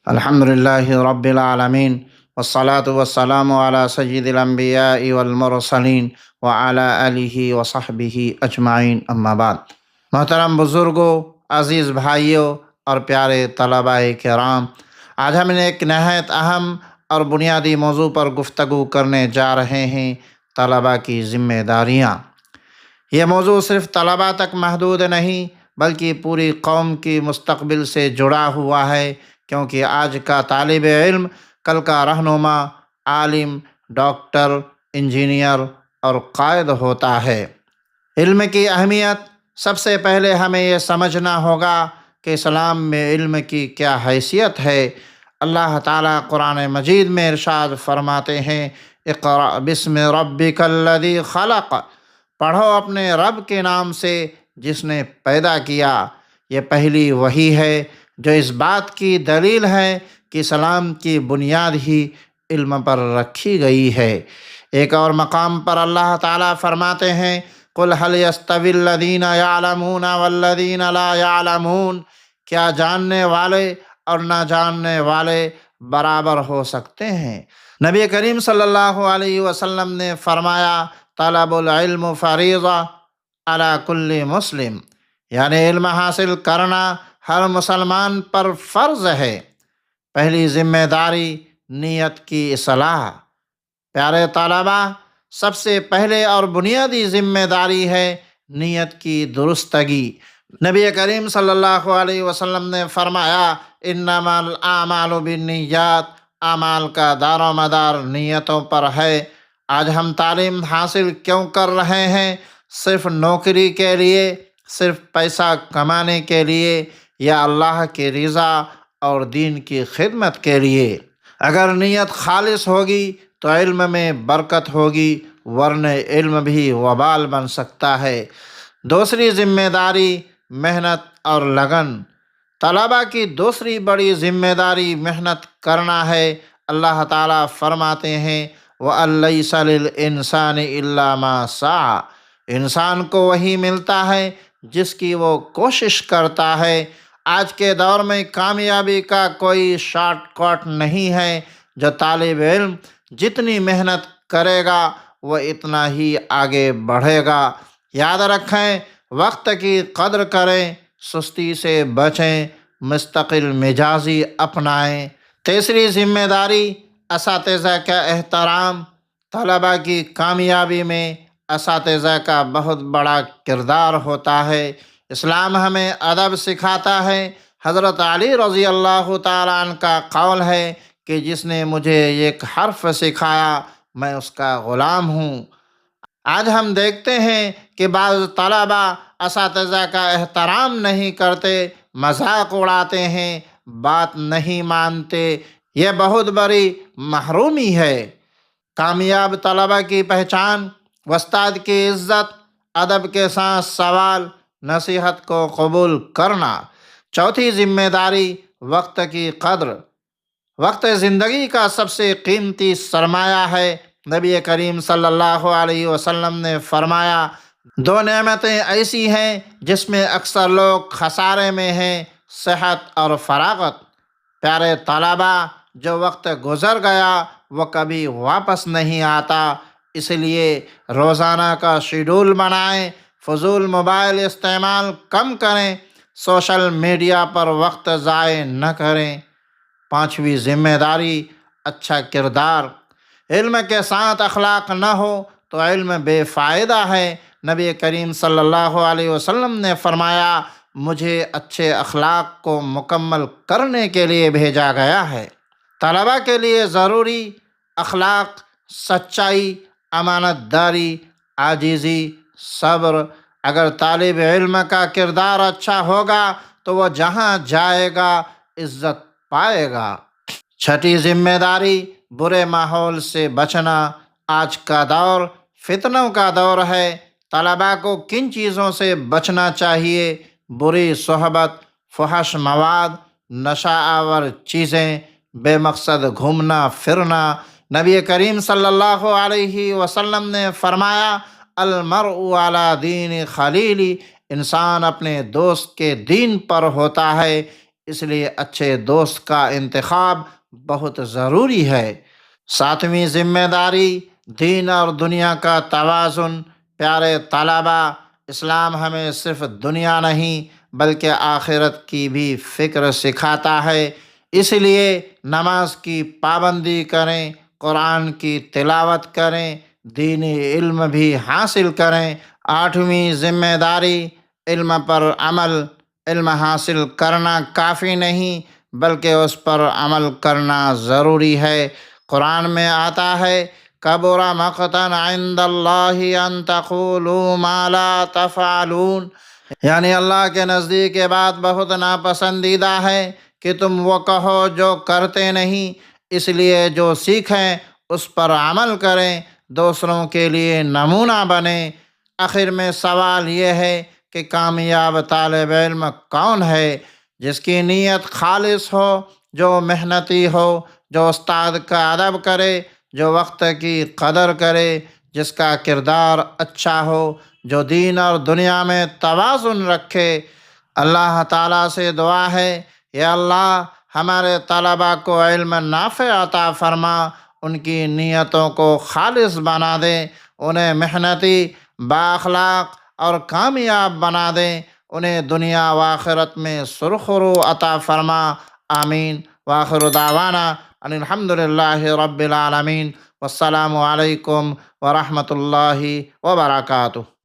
الحمدللہ رب العالمین والصلاة والسلام علی سید الانبیاء والمرسلین وعلی آلہ وصحبہ اجمعین، اما بعد۔ محترم بزرگوں، عزیز بھائیوں اور پیارے طلباء کرام، آج ہم نے ایک نہایت اہم اور بنیادی موضوع پر گفتگو کرنے جا رہے ہیں: طلباء کی ذمہ داریاں۔ یہ موضوع صرف طلباء تک محدود نہیں بلکہ پوری قوم کی مستقبل سے جڑا ہوا ہے، کیونکہ آج کا طالب علم کل کا رہنما، عالم، ڈاکٹر، انجینئر اور قائد ہوتا ہے۔ علم کی اہمیت: سب سے پہلے ہمیں یہ سمجھنا ہوگا کہ اسلام میں علم کی کیا حیثیت ہے۔ اللہ تعالیٰ قرآن مجید میں ارشاد فرماتے ہیں: اقرأ بسم ربک الذی خلق، پڑھو اپنے رب کے نام سے جس نے پیدا کیا۔ یہ پہلی وحی ہے جو اس بات کی دلیل ہے کہ اسلام کی بنیاد ہی علم پر رکھی گئی ہے۔ ایک اور مقام پر اللہ تعالیٰ فرماتے ہیں: قل هل يستوي الذين يعلمون والذين لا يعلمون، کیا جاننے والے اور نہ جاننے والے برابر ہو سکتے ہیں؟ نبی کریم صلی اللہ علیہ وسلم نے فرمایا: طلب العلم فریضہ علی کل مسلم، یعنی علم حاصل کرنا ہر مسلمان پر فرض ہے۔ پہلی ذمہ داری نیت کی اصلاح۔ پیارے طلباء، سب سے پہلے اور بنیادی ذمہ داری ہے نیت کی درستگی۔ نبی کریم صلی اللہ علیہ وسلم نے فرمایا: انما الاعمال بالنیات، اعمال کا دار و مدار نیتوں پر ہے۔ آج ہم تعلیم حاصل کیوں کر رہے ہیں؟ صرف نوکری کے لیے، صرف پیسہ کمانے کے لیے، یا اللہ کی رضا اور دین کی خدمت کے لیے؟ اگر نیت خالص ہوگی تو علم میں برکت ہوگی، ورنہ علم بھی وبال بن سکتا ہے۔ دوسری ذمہ داری محنت اور لگن۔ طلباء کی دوسری بڑی ذمہ داری محنت کرنا ہے۔ اللہ تعالیٰ فرماتے ہیں: وَأَن لَّيْسَ لِلْإِنسَانِ إِلَّا مَا سَعَىٰ، انسان کو وہی ملتا ہے جس کی وہ کوشش کرتا ہے۔ آج کے دور میں کامیابی کا کوئی شارٹ کٹ نہیں ہے۔ جو طالب علم جتنی محنت کرے گا وہ اتنا ہی آگے بڑھے گا۔ یاد رکھیں، وقت کی قدر کریں، سستی سے بچیں، مستقل مزاجی اپنائیں۔ تیسری ذمہ داری اساتذہ کا احترام۔ طلباء کی کامیابی میں اساتذہ کا بہت بڑا کردار ہوتا ہے۔ اسلام ہمیں ادب سکھاتا ہے۔ حضرت علی رضی اللہ تعالیٰ عنہ کا قول ہے کہ جس نے مجھے ایک حرف سکھایا میں اس کا غلام ہوں۔ آج ہم دیکھتے ہیں کہ بعض طلباء اساتذہ کا احترام نہیں کرتے، مذاق اڑاتے ہیں، بات نہیں مانتے۔ یہ بہت بڑی محرومی ہے۔ کامیاب طلباء کی پہچان: استاد کی عزت، ادب کے ساتھ سوال، نصیحت کو قبول کرنا۔ چوتھی ذمہ داری وقت کی قدر۔ وقت زندگی کا سب سے قیمتی سرمایہ ہے۔ نبی کریم صلی اللہ علیہ وسلم نے فرمایا: دو نعمتیں ایسی ہیں جس میں اکثر لوگ خسارے میں ہیں، صحت اور فراغت۔ پیارے طلباء، جو وقت گزر گیا وہ کبھی واپس نہیں آتا، اس لیے روزانہ کا شیڈول بنائیں، فضول موبائل استعمال کم کریں، سوشل میڈیا پر وقت ضائع نہ کریں۔ پانچویں ذمہ داری اچھا کردار۔ علم کے ساتھ اخلاق نہ ہو تو علم بے فائدہ ہے۔ نبی کریم صلی اللہ علیہ وسلم نے فرمایا: مجھے اچھے اخلاق کو مکمل کرنے کے لیے بھیجا گیا ہے۔ طلباء کے لیے ضروری اخلاق: سچائی، امانت داری، عاجزی، صبر۔ اگر طالب علم کا کردار اچھا ہوگا تو وہ جہاں جائے گا عزت پائے گا۔ چھٹی ذمہ داری برے ماحول سے بچنا۔ آج کا دور فتنوں کا دور ہے۔ طلباء کو کن چیزوں سے بچنا چاہیے؟ بری صحبت، فحش مواد، نشہ آور چیزیں، بے مقصد گھومنا پھرنا۔ نبی کریم صلی اللہ علیہ وسلم نے فرمایا: المرء علی دین خلیلہ، انسان اپنے دوست کے دین پر ہوتا ہے۔ اس لیے اچھے دوست کا انتخاب بہت ضروری ہے۔ ساتویں ذمہ داری، دین اور دنیا کا توازن۔ پیارے طلبا، اسلام ہمیں صرف دنیا نہیں بلکہ آخرت کی بھی فکر سکھاتا ہے۔ اس لیے نماز کی پابندی کریں، قرآن کی تلاوت کریں، دینی علم بھی حاصل کریں۔ آٹھویں ذمہ داری، علم پر عمل۔ علم حاصل کرنا کافی نہیں بلکہ اس پر عمل کرنا ضروری ہے۔ قرآن میں آتا ہے کبر مقتا عند اللہ ان تقولوا ما لا تفعلون، یعنی اللہ کے نزدیک یہ بات بہت ناپسندیدہ ہے کہ تم وہ کہو جو کرتے نہیں۔ اس لیے جو سیکھیں اس پر عمل کریں، دوسروں کے لیے نمونہ بنیں۔ آخر میں سوال یہ ہے کہ کامیاب طالب علم کون ہے؟ جس کی نیت خالص ہو، جو محنتی ہو، جو استاد کا ادب کرے، جو وقت کی قدر کرے، جس کا کردار اچھا ہو، جو دین اور دنیا میں توازن رکھے۔ اللہ تعالیٰ سے دعا ہے، یا اللہ ہمارے طلباء کو علم نافع عطا فرما، ان کی نیتوں کو خالص بنا دے، انہیں محنتی، بااخلاق اور کامیاب بنا دے، انہیں دنیا و آخرت میں سرخرو عطا فرما۔ آمین۔ وآخر دعوانا ان الحمد للہ رب العالمین، والسلام علیکم ورحمۃ اللہ وبرکاتہ۔